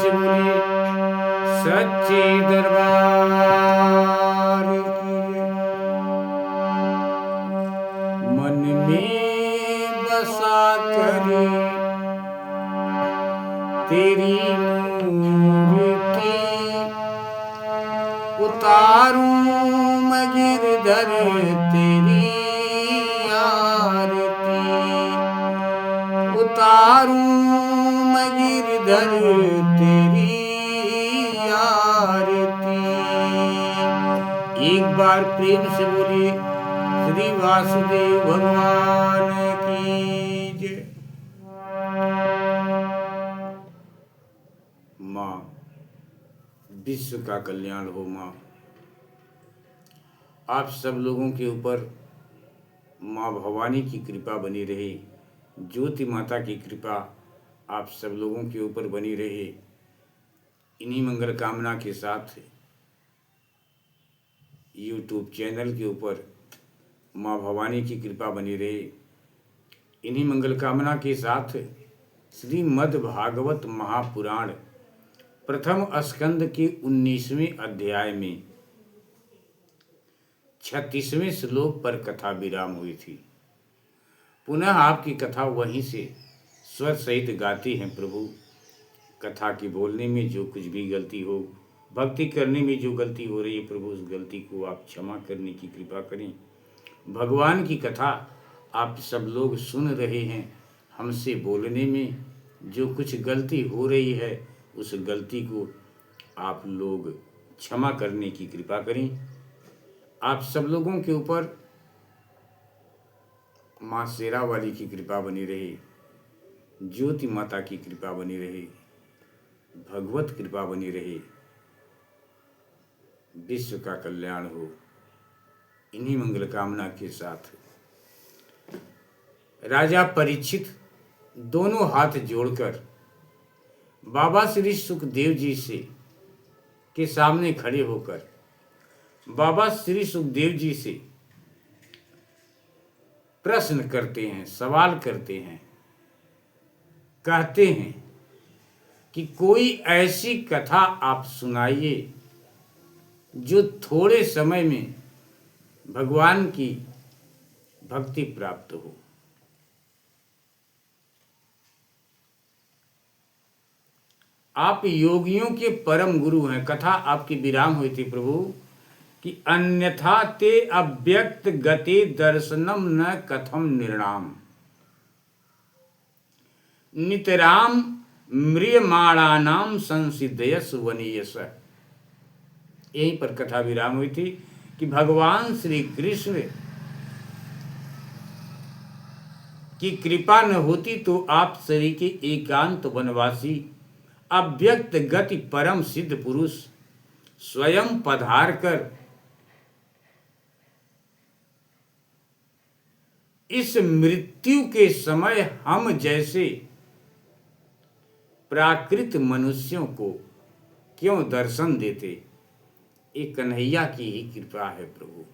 से बोलिए सच्चे दरबार की। मन में बसा कर तेरी मूर्ति उतारूं मैं गिरधर तेरी आरती, उतारूं मैं गिरधर तेरी आरती। एक बार प्रेम से बोलिए श्री वासुदेव भगवान की जय। माँ विश्व का कल्याण हो। माँ आप सब लोगों के ऊपर माँ भवानी की कृपा बनी रहे, ज्योति माता की कृपा आप सब लोगों के ऊपर बनी रहे। इन्हीं मंगल कामना के साथ यूट्यूब चैनल के ऊपर माँ भवानी की कृपा बनी रहे। इन्हीं मंगल कामना के साथ श्रीमद् भागवत महापुराण प्रथम स्कंद के 19वें अध्याय में 36वें श्लोक पर कथा विराम हुई थी। पुनः आपकी कथा वहीं से स्वर सहित गाती हैं प्रभु। कथा की बोलने में जो कुछ भी गलती हो, भक्ति करने में जो गलती हो रही है प्रभु, उस गलती को आप क्षमा करने की कृपा करें। भगवान की कथा आप सब लोग सुन रहे हैं, हमसे बोलने में जो कुछ गलती हो रही है उस गलती को आप लोग क्षमा करने की कृपा करें। आप सब लोगों के ऊपर माँ शेरा वाली की कृपा बनी रहे, ज्योति माता की कृपा बनी रहे, भगवत कृपा बनी रहे, विश्व का कल्याण हो। इन्हीं मंगल कामना के साथ राजा परीक्षित दोनों हाथ जोड़कर बाबा श्री सुखदेव जी से के सामने खड़े होकर बाबा श्री सुखदेव जी से प्रश्न करते हैं, सवाल करते हैं, कहते हैं कि कोई ऐसी कथा आप सुनाइए जो थोड़े समय में भगवान की भक्ति प्राप्त हो। आप योगियों के परम गुरु हैं। कथा आपकी विराम हुई थी प्रभु कि अन्यथा ते अव्यक्त गति दर्शनम न कथम निर्णाम नितराम म्रियमाणानाम संसिद्धयस वनीयस। यहीं पर कथा विराम हुई थी कि भगवान श्री कृष्ण की कृपा न होती तो आप शरीर के एकांत वनवासी अव्यक्त गति परम सिद्ध पुरुष स्वयं पधार कर इस मृत्यु के समय हम जैसे प्राकृत मनुष्यों को क्यों दर्शन देते। एक कन्हैया की ही कृपा है प्रभु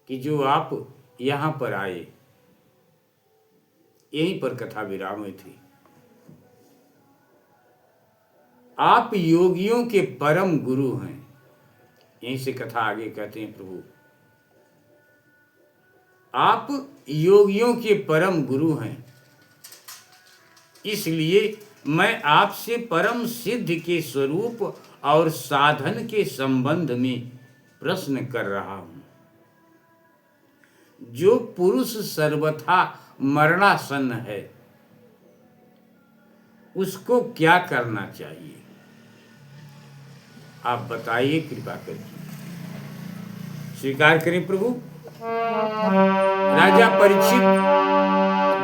कि जो आप यहाँ पर आए। यहीं पर कथा विराम हुई थी। आप योगियों के परम गुरु हैं। यहीं से कथा आगे कहते हैं प्रभु आप योगियों के परम गुरु हैं, इसलिए मैं आपसे परम सिद्ध के स्वरूप और साधन के संबंध में प्रश्न कर रहा हूं। जो पुरुष सर्वथा मरणासन्न है उसको क्या करना चाहिए, आप बताइए कृपा करके। स्वीकार करें प्रभु। राजा परीक्षित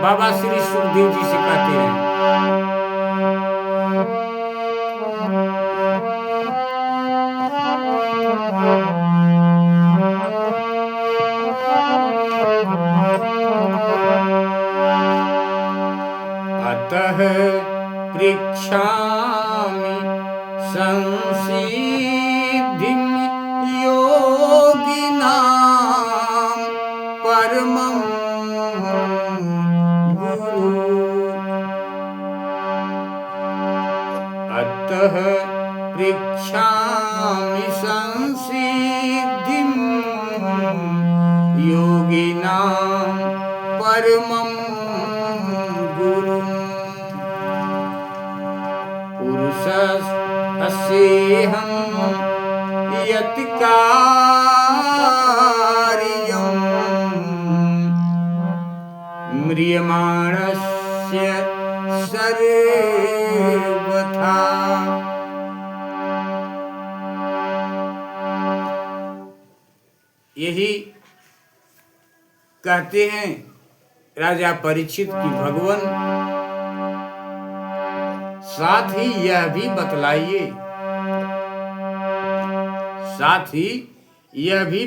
बाबा श्री सुखदेव जी से कहते हैं अतः पृच्छामि संसिद्धिं योगिनां परमं गुरु। ततः पृच्छामि संसिद्धिं योगिनां परमं गुरुम् पुरुषस्येहं यत् कार्यं म्रियमाणस्य सर्वथा। यही कहते हैं राजा परीक्षित की भगवान, साथ ही यह भी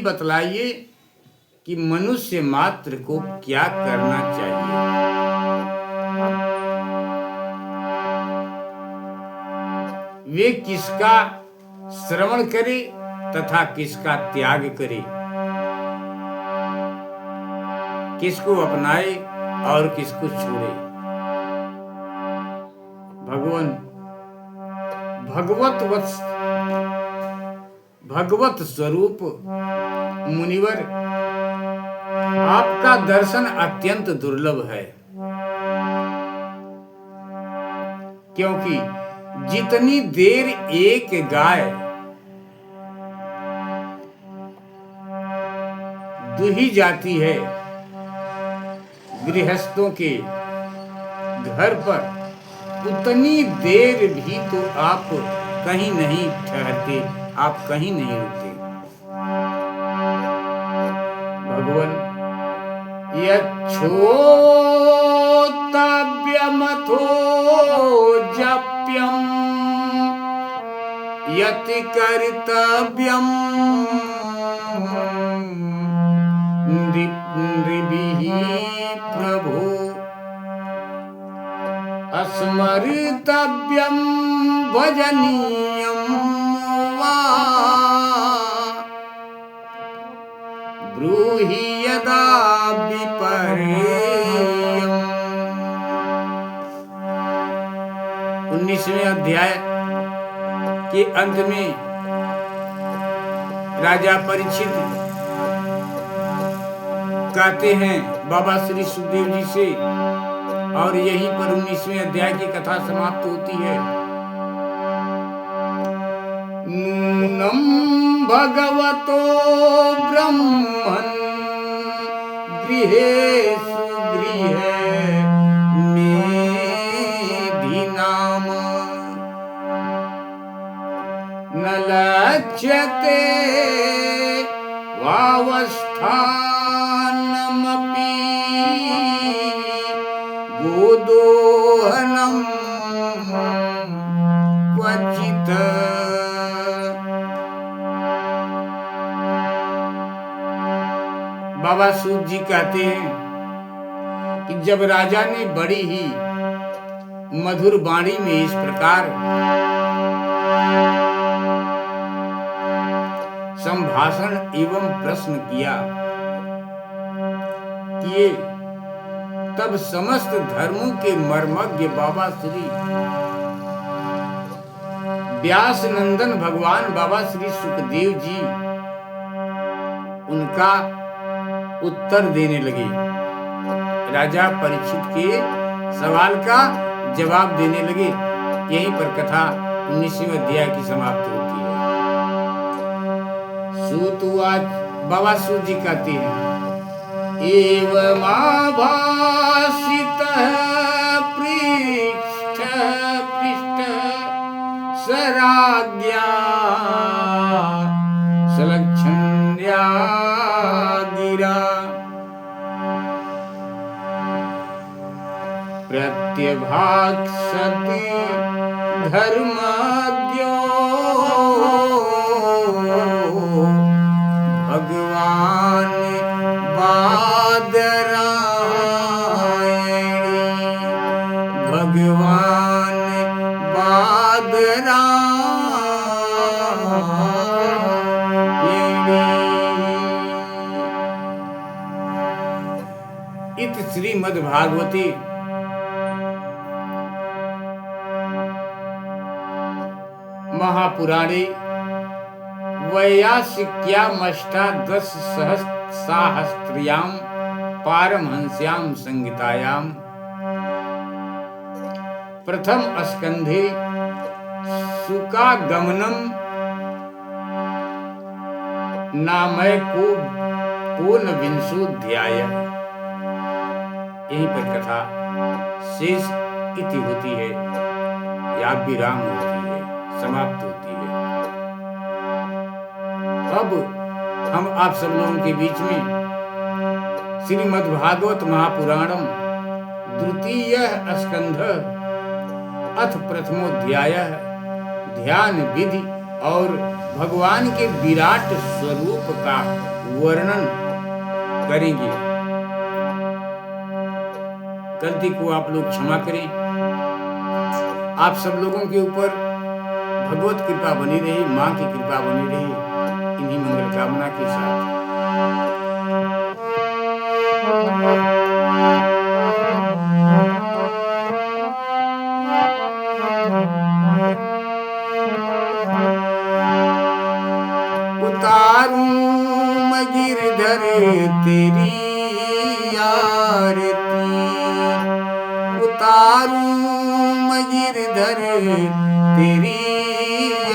बतलाइए कि मनुष्य मात्र को क्या करना चाहिए। वे किसका श्रवण करे तथा किसका त्याग करे, किसको अपनाए और किसको छोड़े। भगवत स्वरूप मुनिवर, आपका दर्शन अत्यंत दुर्लभ है, क्योंकि जितनी देर एक गाय दुही जाती है गृहस्थों के घर पर, उतनी देर भी तो आप कहीं नहीं ठहरते, आप कहीं नहीं रुकते। भगवान, यच्छोतव्यमथो जप्यं यत् कर्तव्यं नृभिः प्रभो अस्मर्तव्यं भजनीयं वा ब्रूहि यदा विपर्ययम्। 19वें अध्याय के अंत में राजा परीक्षित कहते हैं बाबा श्री सुखदेव जी से, और यहीं पर 19वें अध्याय की कथा समाप्त होती है। नूनं भगवतो ब्रह्मन् गृहेषु गृहे मेधिनाम न लक्ष्यते वावस्थानमपि गोदोहनं क्वचित्। बाबा सूत जी कहते हैं कि जब राजा ने बड़ी ही मधुर वाणी में इस प्रकार संभाषण एवं प्रश्न किया किए, तब समस्त धर्मों के मर्मज्ञ बाबा श्री व्यास नंदन भगवान बाबा श्री सुखदेव जी उनका उत्तर देने लगे। राजा परीक्षित के सवाल का जवाब देने लगे। यहीं पर कथा 19वें अध्याय की समाप्त होती है। सूतवाच, बाबा सूत जी कहते हैं, एवमाभासितः पृष्ठ सराज्ञा सलक्षण्या गिरा प्रत्यभाक्षति धर्मज्ञो भगवान बादरायणी, भगवान बादरायणी। इत श्रीमद्भागवते महापुराणे वैयासिक्यामष्टादश साहस्र्यां पारमहंस्यां संहितायां प्रथम स्कंधे सुकागमनम नामय को विंशोध्याय। यहीं पर कथा शेष इति होती है या विराम होती है, समाप्त होती है। अब हम आप सब लोगों के बीच में श्रीमद्भागवत महापुराणम द्वितीय स्कंध अथ प्रथमोध्याय ध्यान विधि और भगवान के विराट स्वरूप का वर्णन करेंगे। गलती को आप लोग क्षमा करें। आप सब लोगों के ऊपर भगवत कृपा बनी रही, माँ की कृपा बनी रही, इन्हीं मंगल कामना के साथ। उतारूं मैं गिरधर तेरी आरती, उतारूं मैं गिरधर तेरी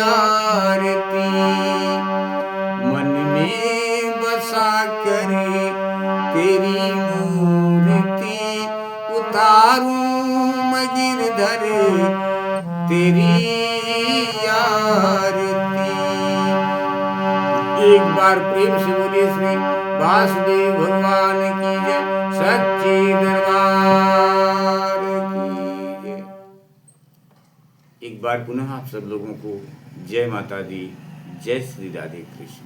आरती, मन में बसा कर तेरी मूर्ति, उतारूं मैं गिरधर तेरी आरती। एक बार प्रेम से बोलिए श्री वासुदेव भगवान की जय, सच्चे दरबार की जय। एक बार पुनः आप सब लोगों को जय माता दी, जय श्री राधे कृष्ण।